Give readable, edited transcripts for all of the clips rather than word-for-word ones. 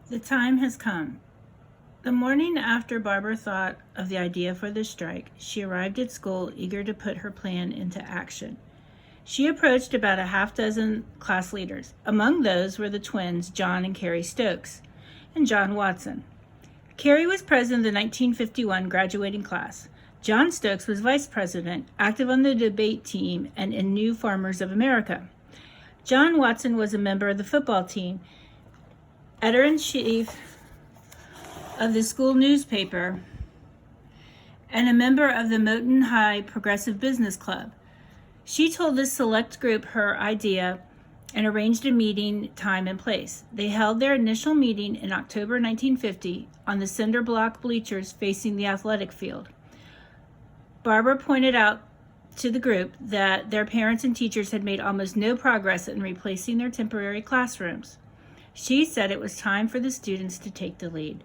The time has come. The morning after Barbara thought of the idea for the strike, she arrived at school eager to put her plan into action. She approached about a half dozen class leaders. Among those were the twins, John and Carrie Stokes, and John Watson. Carrie was president of the 1951 graduating class. John Stokes was vice president, active on the debate team and in New Farmers of America. John Watson was a member of the football team, editor-in-chief of the school newspaper, and a member of the Moton High Progressive Business Club. She told this select group her idea and arranged a meeting time and place. They held their initial meeting in October 1950 on the cinder block bleachers facing the athletic field. Barbara pointed out to the group that their parents and teachers had made almost no progress in replacing their temporary classrooms. She said it was time for the students to take the lead.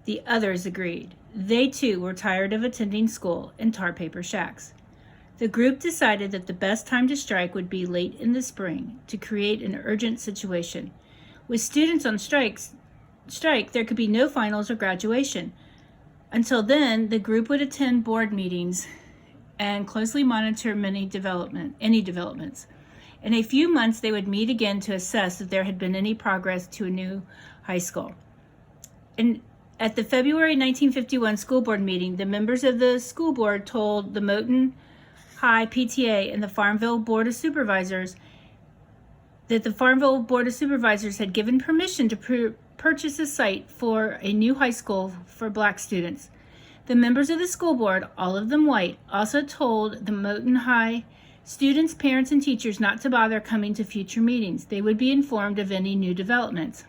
The others agreed. They too were tired of attending school in tar paper shacks. The group decided that the best time to strike would be late in the spring to create an urgent situation. With students on strike, there could be no finals or graduation. Until then, the group would attend board meetings and closely monitor any developments. In a few months, they would meet again to assess if there had been any progress to a new high school. At the February 1951 school board meeting, the members of the school board told the Moton High PTA and the Farmville Board of Supervisors that the Farmville Board of Supervisors had given permission to purchase a site for a new high school for black students. The members of the school board, all of them white, also told the Moton High students, parents, and teachers not to bother coming to future meetings. They would be informed of any new developments.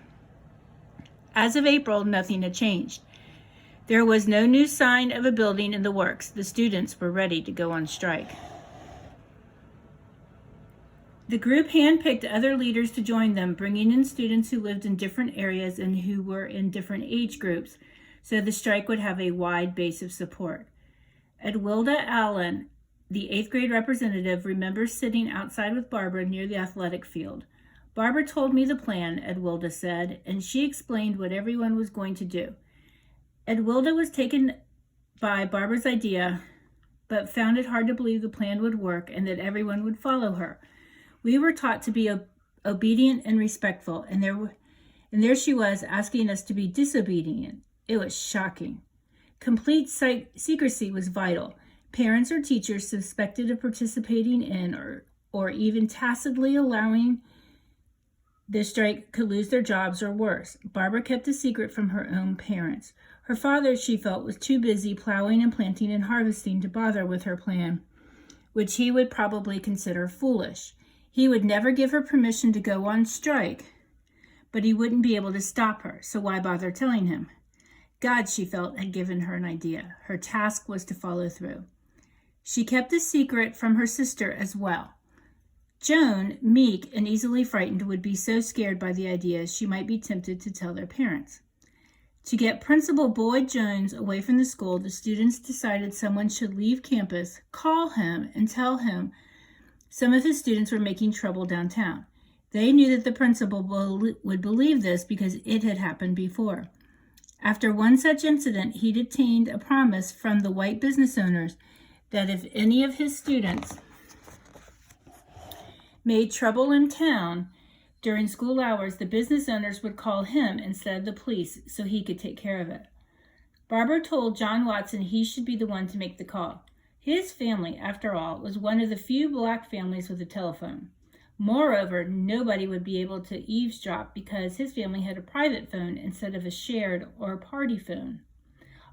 As of April, nothing had changed. There was no new sign of a building in the works. The students were ready to go on strike. The group handpicked other leaders to join them, bringing in students who lived in different areas and who were in different age groups, so the strike would have a wide base of support. Edwilda Allen, the 8th grade representative, remembers sitting outside with Barbara near the athletic field. Barbara told me the plan, Edwilda said, and she explained what everyone was going to do. Edwilda was taken by Barbara's idea, but found it hard to believe the plan would work and that everyone would follow her. We were taught to be obedient and respectful, and there she was asking us to be disobedient. It was shocking. Complete secrecy was vital. Parents or teachers suspected of participating in or even tacitly allowing the strike could lose their jobs or worse. Barbara kept a secret from her own parents. Her father, she felt, was too busy plowing and planting and harvesting to bother with her plan, which he would probably consider foolish. He would never give her permission to go on strike, but he wouldn't be able to stop her, so why bother telling him? God, she felt, had given her an idea. Her task was to follow through. She kept a secret from her sister as well. Joan, meek and easily frightened, would be so scared by the idea she might be tempted to tell their parents. To get Principal Boyd Jones away from the school, the students decided someone should leave campus, call him, and tell him some of his students were making trouble downtown. They knew that the principal would believe this because it had happened before. After one such incident, he'd obtained a promise from the white business owners that if any of his students made trouble in town during school hours, the business owners would call him instead of the police so he could take care of it. Barbara told John Watson he should be the one to make the call. His family, after all, was one of the few black families with a telephone. Moreover, nobody would be able to eavesdrop because his family had a private phone instead of a shared or party phone.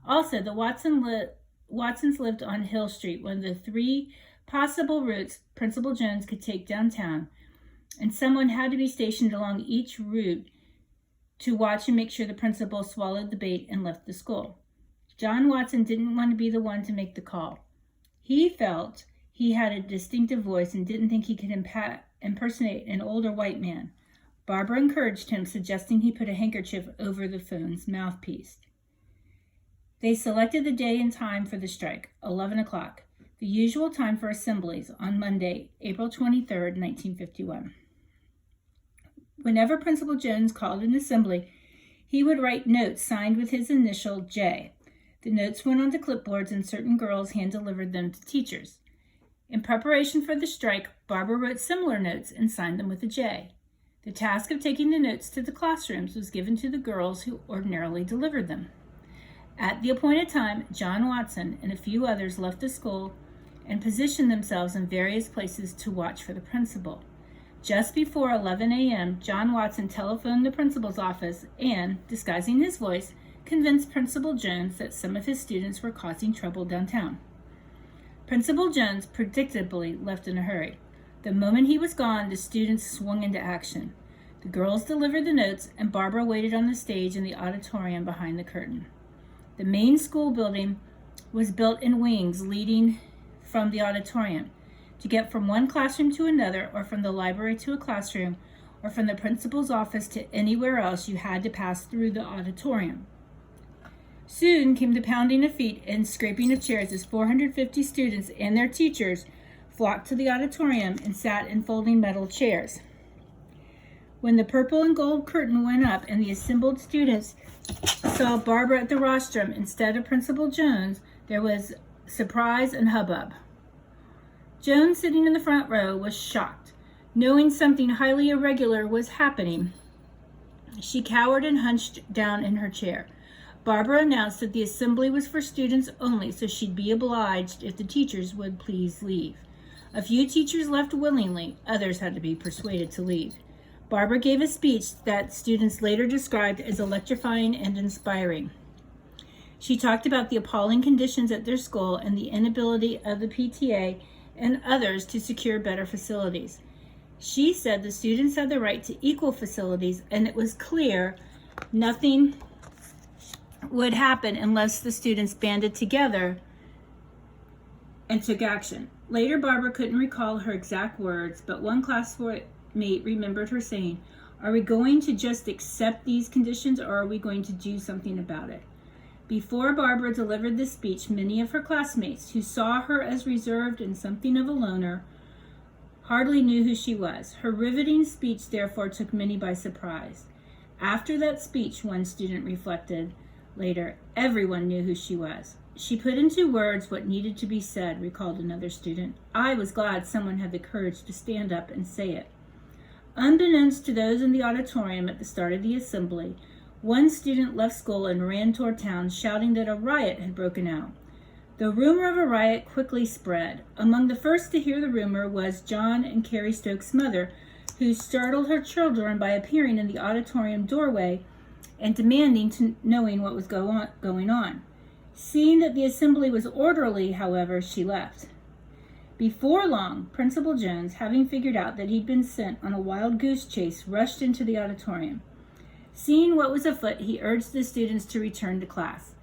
Also, the Watsons lived on Hill Street, one of the 3 possible routes Principal Jones could take downtown, and someone had to be stationed along each route to watch and make sure the principal swallowed the bait and left the school. John Watson didn't want to be the one to make the call. He felt he had a distinctive voice and didn't think he could impersonate an older white man. Barbara encouraged him, suggesting he put a handkerchief over the phone's mouthpiece. They selected the day and time for the strike, 11 o'clock, the usual time for assemblies on Monday, April 23, 1951. Whenever Principal Jones called an assembly, He would write notes signed with his initial J. The notes went onto clipboards and certain girls hand-delivered them to teachers. In preparation for the strike, Barbara wrote similar notes and signed them with a J. The task of taking the notes to the classrooms was given to the girls who ordinarily delivered them. At the appointed time, John Watson and a few others left the school and positioned themselves in various places to watch for the principal. Just before 11 a.m., John Watson telephoned the principal's office and, disguising his voice, convinced Principal Jones that some of his students were causing trouble downtown. Principal Jones predictably left in a hurry. The moment he was gone, the students swung into action. The girls delivered the notes, and Barbara waited on the stage in the auditorium behind the curtain. The main school building was built in wings leading from the auditorium. To get from one classroom to another, or from the library to a classroom, or from the principal's office to anywhere else, you had to pass through the auditorium. Soon came the pounding of feet and scraping of chairs as 450 students and their teachers flocked to the auditorium and sat in folding metal chairs. When the purple and gold curtain went up and the assembled students saw Barbara at the rostrum instead of Principal Jones, there was surprise and hubbub. Joan, sitting in the front row, was shocked. Knowing something highly irregular was happening, she cowered and hunched down in her chair. Barbara announced that the assembly was for students only, so she'd be obliged if the teachers would please leave. A few teachers left willingly, others had to be persuaded to leave. Barbara gave a speech that students later described as electrifying and inspiring. She talked about the appalling conditions at their school and the inability of the PTA and others to secure better facilities. She said the students had the right to equal facilities, and it was clear nothing would happen unless the students banded together and took action. Later, Barbara couldn't recall her exact words, but one classmate remembered her saying, "Are we going to just accept these conditions, or are we going to do something about it?" Before Barbara delivered this speech, many of her classmates, who saw her as reserved and something of a loner, hardly knew who she was. Her riveting speech, therefore, took many by surprise. After that speech, one student reflected later, everyone knew who she was. She put into words what needed to be said, recalled another student. I was glad someone had the courage to stand up and say it. Unbeknownst to those in the auditorium at the start of the assembly, one student left school and ran toward town, shouting that a riot had broken out. The rumor of a riot quickly spread. Among the first to hear the rumor was John and Carrie Stokes' mother, who startled her children by appearing in the auditorium doorway and demanding knowing what was going on. Seeing that the assembly was orderly, however, she left. Before long, Principal Jones, having figured out that he'd been sent on a wild goose chase, rushed into the auditorium. Seeing what was afoot, he urged the students to return to class.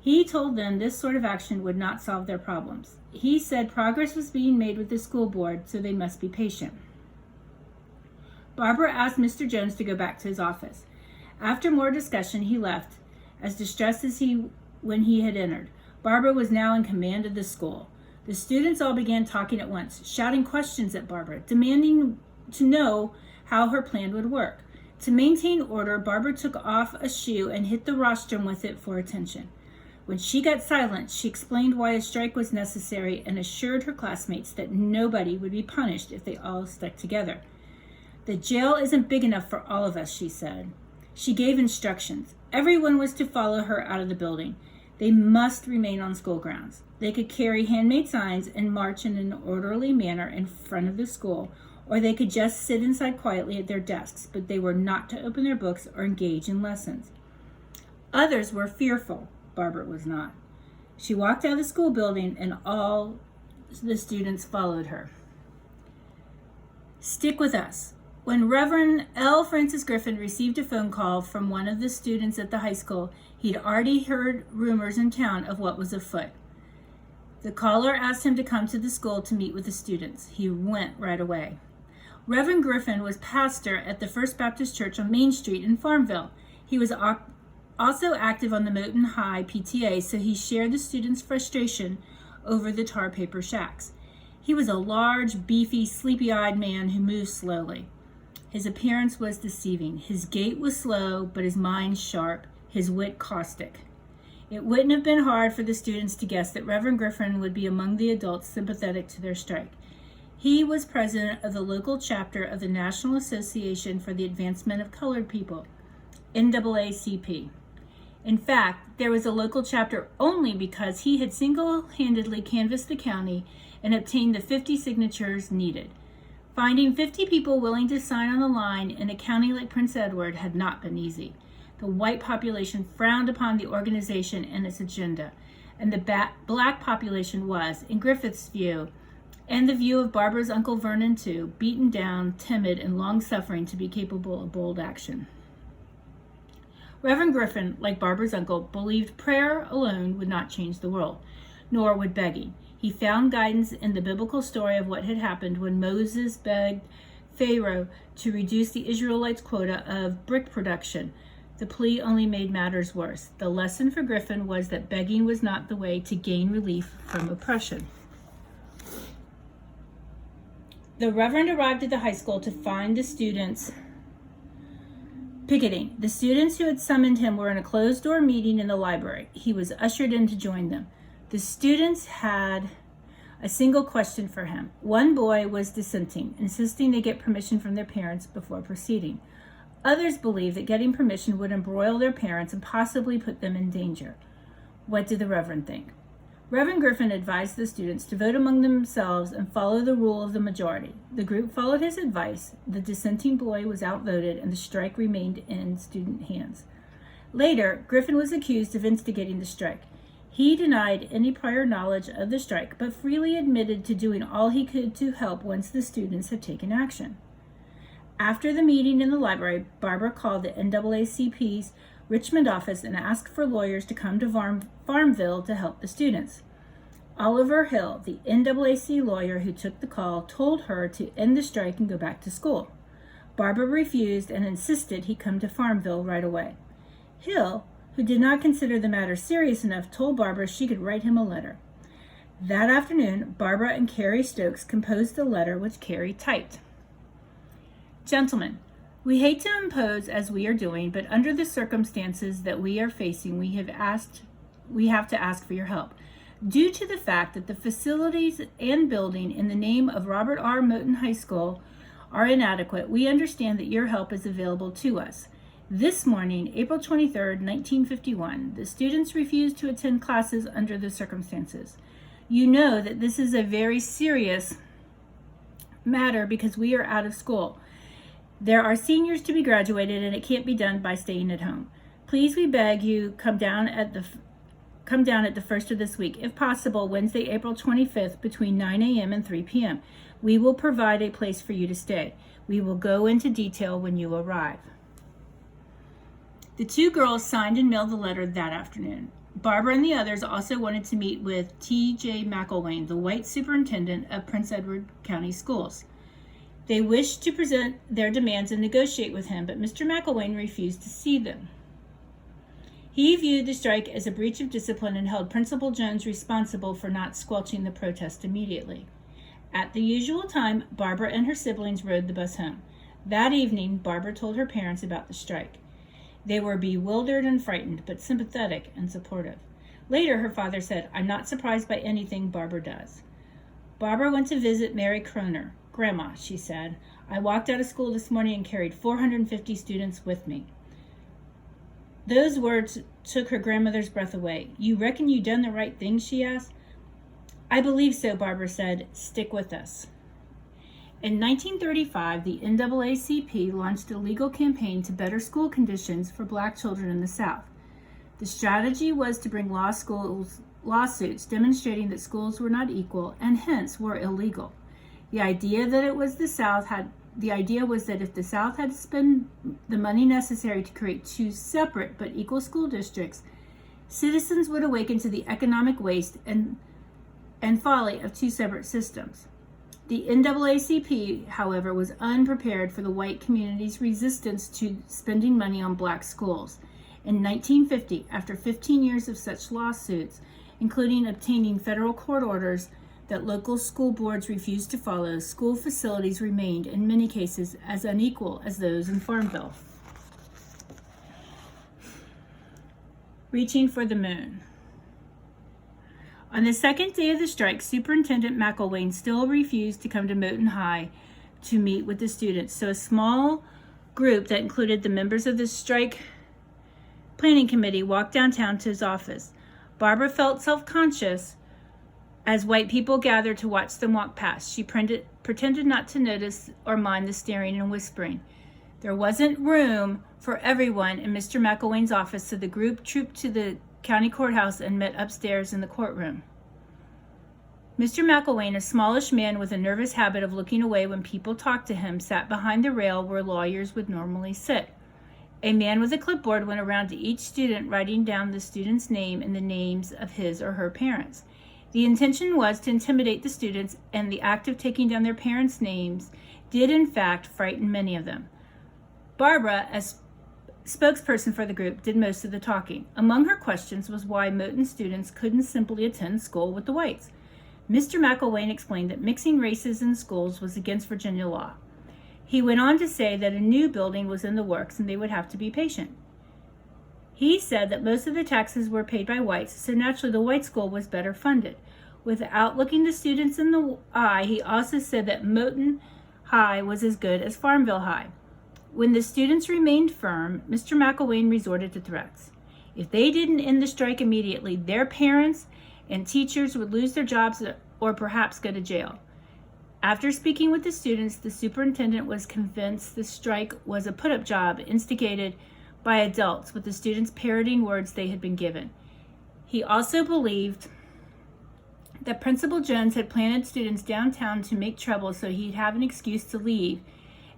He told them this sort of action would not solve their problems. He said progress was being made with the school board, so they must be patient. Barbara asked Mr. Jones to go back to his office. After more discussion, he left, as distressed as when he had entered. Barbara was now in command of the school. The students all began talking at once, shouting questions at Barbara, demanding to know how her plan would work. To maintain order, Barbara took off a shoe and hit the rostrum with it for attention. When she got silent, she explained why a strike was necessary and assured her classmates that nobody would be punished if they all stuck together. The jail isn't big enough for all of us, she said. She gave instructions. Everyone was to follow her out of the building. They must remain on school grounds. They could carry handmade signs and march in an orderly manner in front of the school, or they could just sit inside quietly at their desks, but they were not to open their books or engage in lessons. Others were fearful. Barbara was not. She walked out of the school building, and all the students followed her. Stick with us. When Reverend L. Francis Griffin received a phone call from one of the students at the high school, he'd already heard rumors in town of what was afoot. The caller asked him to come to the school to meet with the students. He went right away. Reverend Griffin was pastor at the First Baptist Church on Main Street in Farmville. He was also active on the Moton High PTA, so he shared the students' frustration over the tar paper shacks. He was a large, beefy, sleepy-eyed man who moved slowly. His appearance was deceiving. His gait was slow, but his mind sharp, his wit caustic. It wouldn't have been hard for the students to guess that Reverend Griffin would be among the adults sympathetic to their strike. He was president of the local chapter of the National Association for the Advancement of Colored People, NAACP. In fact, there was a local chapter only because he had single-handedly canvassed the county and obtained the 50 signatures needed. Finding 50 people willing to sign on the line in a county like Prince Edward had not been easy. The white population frowned upon the organization and its agenda, and the black population was, in Griffith's view, and the view of Barbara's Uncle Vernon too, beaten down, timid, and long-suffering to be capable of bold action. Reverend Griffin, like Barbara's uncle, believed prayer alone would not change the world, nor would begging. He found guidance in the biblical story of what had happened when Moses begged Pharaoh to reduce the Israelites' quota of brick production. The plea only made matters worse. The lesson for Griffin was that begging was not the way to gain relief from oppression. The Reverend arrived at the high school to find the students picketing. The students who had summoned him were in a closed-door meeting in the library. He was ushered in to join them. The students had a single question for him. One boy was dissenting, insisting they get permission from their parents before proceeding. Others believed that getting permission would embroil their parents and possibly put them in danger. What did the Reverend think? Reverend Griffin advised the students to vote among themselves and follow the rule of the majority. The group followed his advice. The dissenting boy was outvoted, and the strike remained in student hands. Later, Griffin was accused of instigating the strike. He denied any prior knowledge of the strike, but freely admitted to doing all he could to help once the students had taken action. After the meeting in the library, Barbara called the NAACP's Richmond office and asked for lawyers to come to Farmville to help the students. Oliver Hill, the NAAC lawyer who took the call, told her to end the strike and go back to school. Barbara refused and insisted he come to Farmville right away. Hill, who did not consider the matter serious enough, told Barbara she could write him a letter. That afternoon, Barbara and Carrie Stokes composed the letter which Carrie typed. Gentlemen, we hate to impose as we are doing, but under the circumstances that we are facing, we have to ask for your help. Due to the fact that the facilities and building in the name of Robert R. Moton High School are inadequate, we understand that your help is available to us. This morning, April 23rd, 1951, the students refused to attend classes under the circumstances. You know that this is a very serious matter because we are out of school. There are seniors to be graduated, and it can't be done by staying at home. Please, we beg you, come down at the first of this week, if possible, Wednesday, April 25th, between 9 a.m. and 3 p.m. We will provide a place for you to stay. We will go into detail when you arrive. The two girls signed and mailed the letter that afternoon. Barbara and the others also wanted to meet with T.J. McElwain, the white superintendent of Prince Edward County Schools. They wished to present their demands and negotiate with him, but Mr. McElwain refused to see them. He viewed the strike as a breach of discipline and held Principal Jones responsible for not squelching the protest immediately. At the usual time, Barbara and her siblings rode the bus home. That evening, Barbara told her parents about the strike. They were bewildered and frightened, but sympathetic and supportive. Later, her father said, "I'm not surprised by anything Barbara does." Barbara went to visit Mary Croner. "Grandma," she said, "I walked out of school this morning and carried 450 students with me." Those words took her grandmother's breath away. "You reckon you done the right thing?" she asked. "I believe so," Barbara said. "Stick with us." In 1935, the NAACP launched a legal campaign to better school conditions for black children in the South. The strategy was to bring lawsuits demonstrating that schools were not equal and hence were illegal. The idea was that if the South had to spend the money necessary to create two separate but equal school districts, citizens would awaken to the economic waste and folly of two separate systems. The NAACP, however, was unprepared for the white community's resistance to spending money on black schools. In 1950, after 15 years of such lawsuits, including obtaining federal court orders that local school boards refused to follow, school facilities remained, in many cases, as unequal as those in Farmville. Reaching for the moon. On the second day of the strike, Superintendent McElwain still refused to come to Moton High to meet with the students. So a small group that included the members of the strike planning committee walked downtown to his office. Barbara felt self-conscious as white people gathered to watch them walk past. She pretended not to notice or mind the staring and whispering. There wasn't room for everyone in Mr. McElwain's office, so the group trooped to the county courthouse and met upstairs in the courtroom. Mr. McElwain, a smallish man with a nervous habit of looking away when people talked to him, sat behind the rail where lawyers would normally sit. A man with a clipboard went around to each student, writing down the student's name and the names of his or her parents. The intention was to intimidate the students, and the act of taking down their parents' names did in fact frighten many of them. Barbara, as spokesperson for the group, did most of the talking. Among her questions was why Moton students couldn't simply attend school with the whites. Mr. McElwain explained that mixing races in schools was against Virginia law. He went on to say that a new building was in the works and they would have to be patient. He said that most of the taxes were paid by whites, so naturally the white school was better funded. Without looking the students in the eye, he also said that Moton High was as good as Farmville High. When the students remained firm, Mr. McElwain resorted to threats. If they didn't end the strike immediately, their parents and teachers would lose their jobs or perhaps go to jail. After speaking with the students, the superintendent was convinced the strike was a put-up job instigated by adults, with the students parroting words they had been given. He also believed that Principal Jones had planted students downtown to make trouble so he'd have an excuse to leave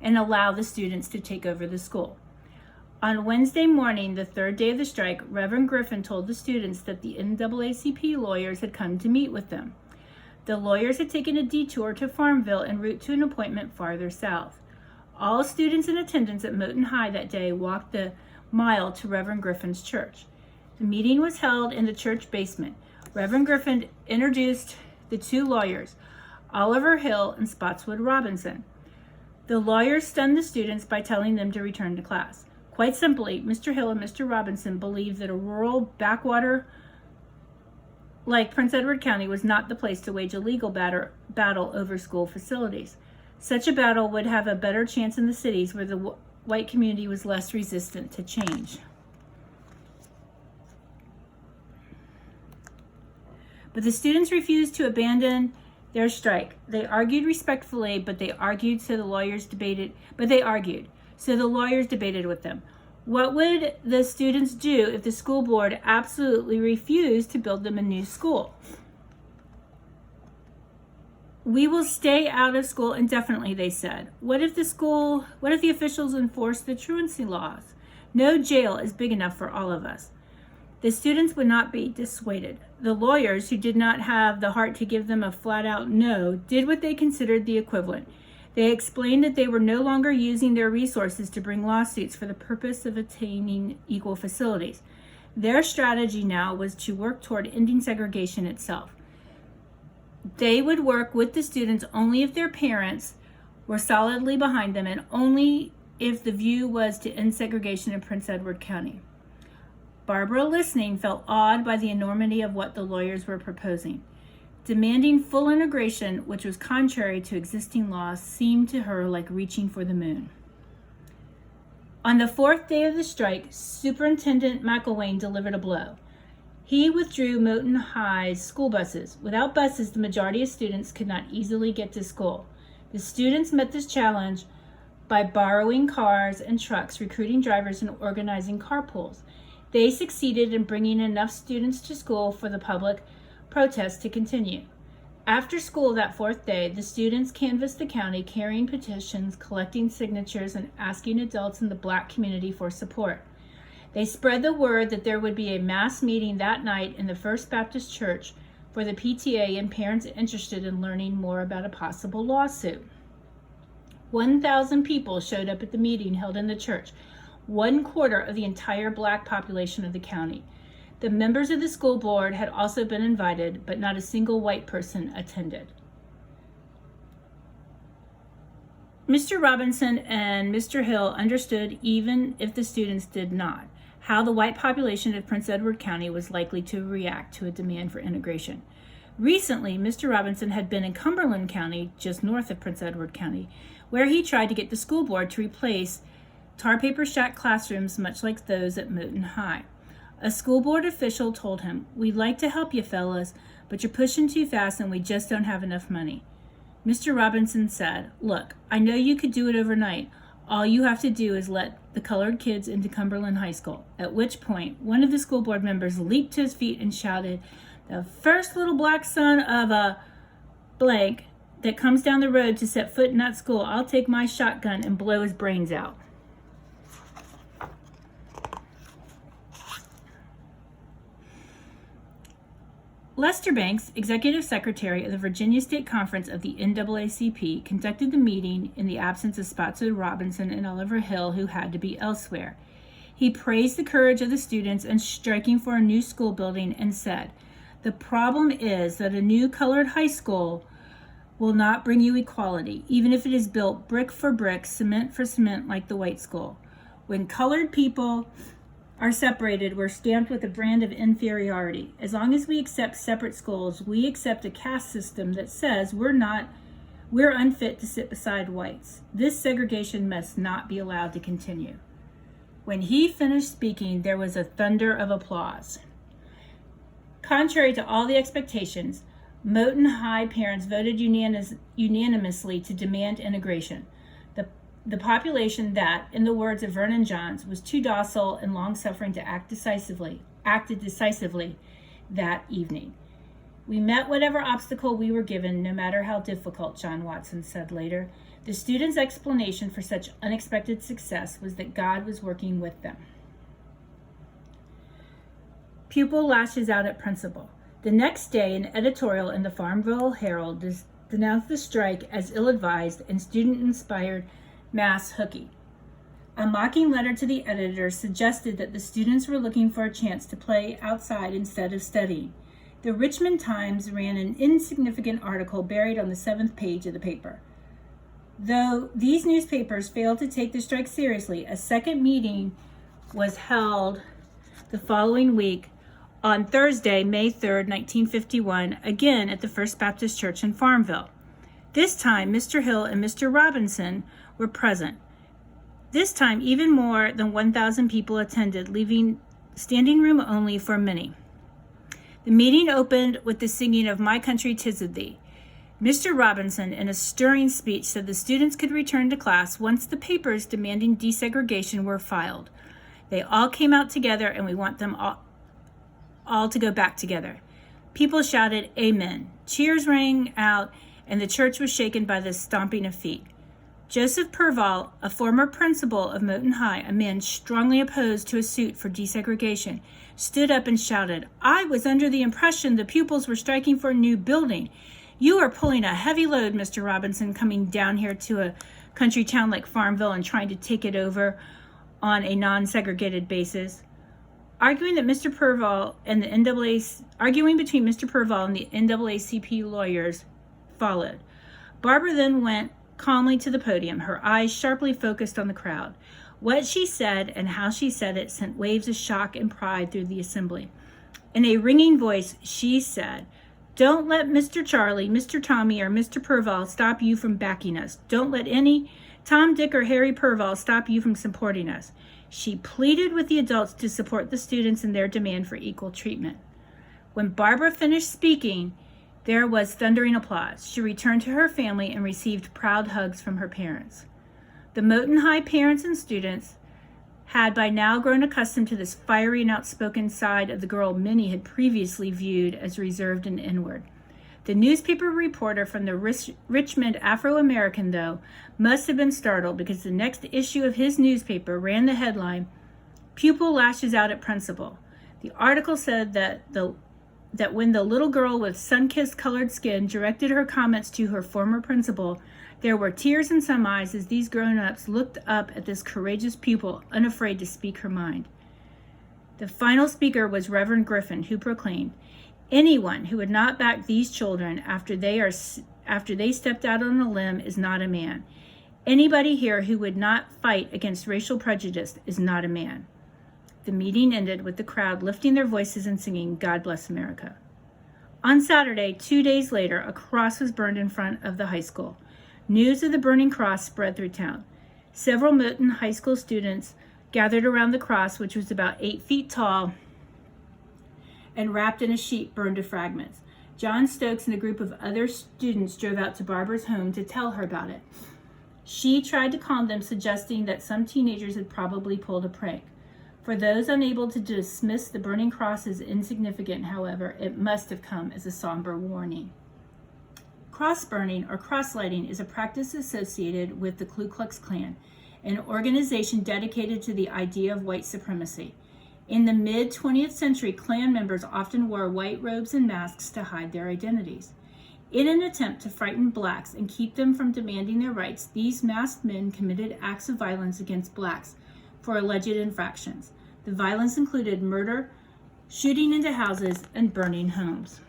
and allow the students to take over the school. On Wednesday morning, the third day of the strike, Reverend Griffin told the students that the NAACP lawyers had come to meet with them. The lawyers had taken a detour to Farmville en route to an appointment farther south. All students in attendance at Moton High that day walked the mile to Reverend Griffin's church. The meeting was held in the church basement. Reverend Griffin introduced the two lawyers, Oliver Hill and Spotswood Robinson. The lawyers stunned the students by telling them to return to class. Quite simply, Mr. Hill and Mr. Robinson believed that a rural backwater like Prince Edward County was not the place to wage a legal battle over school facilities. Such a battle would have a better chance in the cities where the white community was less resistant to change. But the students refused to abandon their strike. They argued respectfully, but they argued, so the lawyers debated with them. What would the students do if the school board absolutely refused to build them a new school? We will stay out of school indefinitely, they said. What if the officials enforce the truancy laws? No jail is big enough for all of us. The students would not be dissuaded. The lawyers, who did not have the heart to give them a flat-out no, did what they considered the equivalent. They explained that they were no longer using their resources to bring lawsuits for the purpose of attaining equal facilities. Their strategy now was to work toward ending segregation itself. They would work with the students only if their parents were solidly behind them and only if the view was to end segregation in Prince Edward County. Barbara, listening, felt awed by the enormity of what the lawyers were proposing. Demanding full integration, which was contrary to existing laws, seemed to her like reaching for the moon. On the fourth day of the strike, Superintendent McElwain delivered a blow. He withdrew Moton High's school buses. Without buses, the majority of students could not easily get to school. The students met this challenge by borrowing cars and trucks, recruiting drivers, and organizing carpools. They succeeded in bringing enough students to school for the public protest to continue. After school that fourth day, the students canvassed the county, carrying petitions, collecting signatures, and asking adults in the Black community for support. They spread the word that there would be a mass meeting that night in the First Baptist Church for the PTA and parents interested in learning more about a possible lawsuit. 1,000 people showed up at the meeting held in the church, 1/4 of the entire Black population of the county. The members of the school board had also been invited, but not a single white person attended. Mr. Robinson and Mr. Hill understood, even if the students did not, how the white population of Prince Edward County was likely to react to a demand for integration. Recently, Mr. Robinson had been in Cumberland County, just north of Prince Edward County, where he tried to get the school board to replace tar paper shack classrooms much like those at Moton High. A school board official told him, "We'd like to help you fellas, but you're pushing too fast and we just don't have enough money." Mr. Robinson said, "Look, I know you could do it overnight. All you have to do is let the colored kids into Cumberland High School." At which point, one of the school board members leaped to his feet and shouted, "The first little black son of a blank that comes down the road to set foot in that school, I'll take my shotgun and blow his brains out." Lester Banks, executive secretary of the Virginia State Conference of the NAACP, conducted the meeting in the absence of Spotswood Robinson and Oliver Hill, who had to be elsewhere. He praised the courage of the students in striking for a new school building and said, "The problem is that a new colored high school will not bring you equality, even if it is built brick for brick, cement for cement like the white school. When colored people are separated, we're stamped with a brand of inferiority. As long as we accept separate schools, we accept a caste system that says we're unfit to sit beside whites. This segregation must not be allowed to continue." When he finished speaking, there was a thunder of applause. Contrary to all the expectations, Moton High parents voted unanimously to demand integration. The population that, in the words of Vernon Johns, was too docile and long-suffering to acted decisively that evening. "We met whatever obstacle we were given, no matter how difficult," John Watson said later. The students' explanation for such unexpected success was that God was working with them. Pupil lashes out at principal. The next day, an editorial in the Farmville Herald denounced the strike as ill-advised and student-inspired mass hooky. A mocking letter to the editor suggested that the students were looking for a chance to play outside instead of studying. The Richmond Times ran an insignificant article buried on the 7th page of the paper. Though these newspapers failed to take the strike seriously, a second meeting was held the following week on Thursday, May 3rd, 1951, again at the First Baptist Church in Farmville. This time, Mr. Hill and Mr. Robinson were present. This time, even more than 1,000 people attended, leaving standing room only for many. The meeting opened with the singing of "My Country 'Tis of Thee." Mr. Robinson, in a stirring speech, said the students could return to class once the papers demanding desegregation were filed. They all came out together, and we want them all to go back together. People shouted, "Amen." Cheers rang out, and the church was shaken by the stomping of feet. Joseph Purval, a former principal of Moton High, a man strongly opposed to a suit for desegregation, stood up and shouted, "I was under the impression the pupils were striking for a new building. You are pulling a heavy load, Mr. Robinson, coming down here to a country town like Farmville and trying to take it over on a non-segregated basis." Arguing between Mr. Purval and the NAACP lawyers followed. Barbara then went calmly to the podium, her eyes sharply focused on the crowd. What she said and how she said it sent waves of shock and pride through the assembly. In a ringing voice, she said, "Don't let Mr. Charlie, Mr. Tommy, or Mr. Purval stop you from backing us. Don't let any Tom, Dick, or Harry Purval stop you from supporting us." She pleaded with the adults to support the students in their demand for equal treatment. When Barbara finished speaking, there was thundering applause. She returned to her family and received proud hugs from her parents. The Moton High parents and students had by now grown accustomed to this fiery and outspoken side of the girl many had previously viewed as reserved and inward. The newspaper reporter from the Richmond Afro-American, though, must have been startled because the next issue of his newspaper ran the headline, "Pupil Lashes Out at Principal." The article said that when the little girl with sun-kissed colored skin directed her comments to her former principal, there were tears in some eyes as these grown-ups looked up at this courageous pupil, unafraid to speak her mind. The final speaker was Reverend Griffin, who proclaimed, "Anyone who would not back these children after they stepped out on a limb is not a man. Anybody here who would not fight against racial prejudice is not a man." The meeting ended with the crowd lifting their voices and singing, "God Bless America." On Saturday, 2 days later, a cross was burned in front of the high school. News of the burning cross spread through town. Several Milton High School students gathered around the cross, which was about 8 feet tall and wrapped in a sheet burned to fragments. John Stokes and a group of other students drove out to Barbara's home to tell her about it. She tried to calm them, suggesting that some teenagers had probably pulled a prank. For those unable to dismiss the burning cross as insignificant, however, it must have come as a somber warning. Cross burning or cross lighting is a practice associated with the Ku Klux Klan, an organization dedicated to the idea of white supremacy. In the mid-20th century, Klan members often wore white robes and masks to hide their identities. In an attempt to frighten blacks and keep them from demanding their rights, these masked men committed acts of violence against blacks for alleged infractions. The violence included murder, shooting into houses, and burning homes.